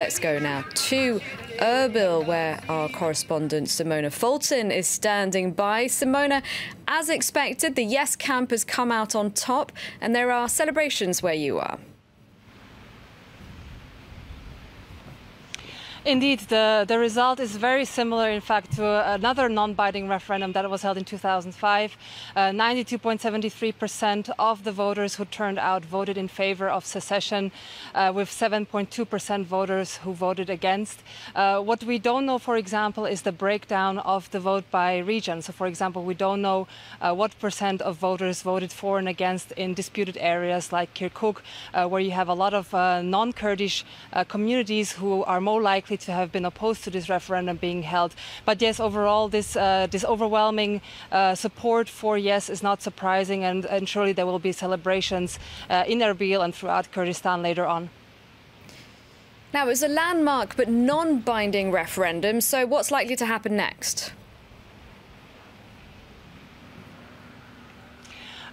Let's go now to Erbil, where our correspondent Simona Fulton is standing by. Simona, as expected, the Yes camp has come out on top, and there are celebrations where you are. Indeed, the result is very similar, in fact, to another non-binding referendum that was held in 2005. 92.73% of the voters who turned out voted in favor of secession, with 7.2% voters who voted against. What we don't know, for example, is the breakdown of the vote by region. So, for example, we don't know what percent of voters voted for and against in disputed areas like Kirkuk, where you have a lot of non-Kurdish communities who are more likely to have been opposed to this referendum being held. But yes, overall, this overwhelming support for yes is not surprising, and surely there will be celebrations in Erbil and throughout Kurdistan later on. Now, it was a landmark but non-binding referendum, so what's likely to happen next?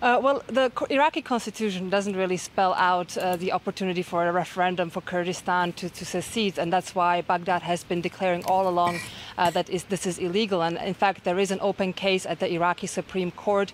Well, the Iraqi constitution doesn't really spell out the opportunity for a referendum for Kurdistan to secede, and that's why Baghdad has been declaring all along that this is illegal. And in fact, there is an open case at the Iraqi Supreme Court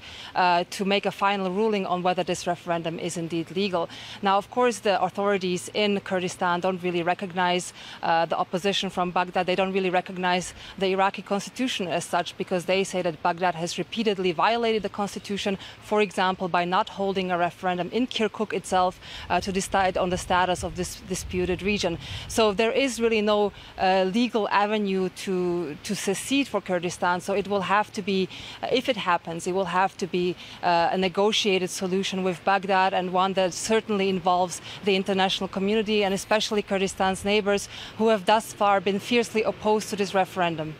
to make a final ruling on whether this referendum is indeed legal. Now, of course, the authorities in Kurdistan don't really recognize the opposition from Baghdad. They don't really recognize the Iraqi constitution as such, because they say that Baghdad has repeatedly violated the constitution, for example, by not holding a referendum in Kirkuk itself to decide on the status of this disputed region. So there is really no legal avenue to secede for Kurdistan. So it will have to be, if it happens, it will have to be a negotiated solution with Baghdad, and one that certainly involves the international community and especially Kurdistan's neighbors, who have thus far been fiercely opposed to this referendum.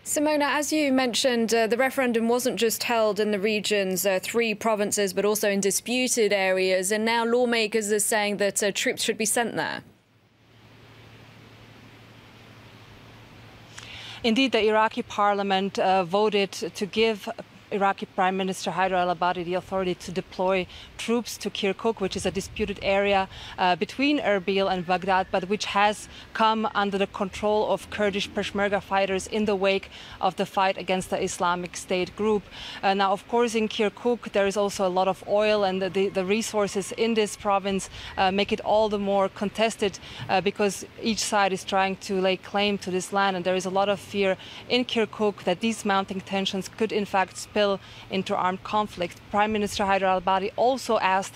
Simona, as you mentioned, the referendum wasn't just held in the region's 3 provinces, but also in disputed areas. And now lawmakers are saying that troops should be sent there. Indeed, the Iraqi parliament voted to give Iraqi Prime Minister Haider al-Abadi the authority to deploy troops to Kirkuk, which is a disputed area between Erbil and Baghdad, but which has come under the control of Kurdish Peshmerga fighters in the wake of the fight against the Islamic State group. Now, of course, in Kirkuk, there is also a lot of oil, and the resources in this province make it all the more contested because each side is trying to lay claim to this land, and there is a lot of fear in Kirkuk that these mounting tensions could, in fact, spill into armed conflict. Prime Minister Haider al-Abadi also asked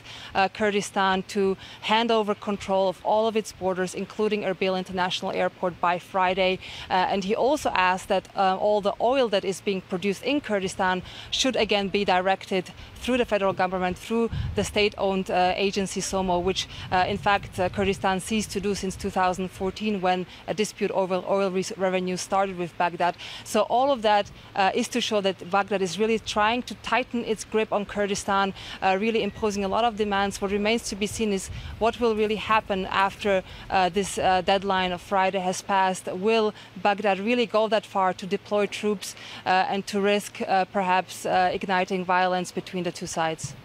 Kurdistan to hand over control of all of its borders, including Erbil International Airport, by Friday. And he also asked that all the oil that is being produced in Kurdistan should again be directed through the federal government, through the state-owned agency SOMO, which in fact Kurdistan ceased to do since 2014, when a dispute over oil revenue started with Baghdad. So all of that is to show that Baghdad is really trying to tighten its grip on Kurdistan, really imposing a lot of demands. What remains to be seen is what will really happen after this deadline of Friday has passed. Will Baghdad really go that far to deploy troops and to risk perhaps igniting violence between the two sides?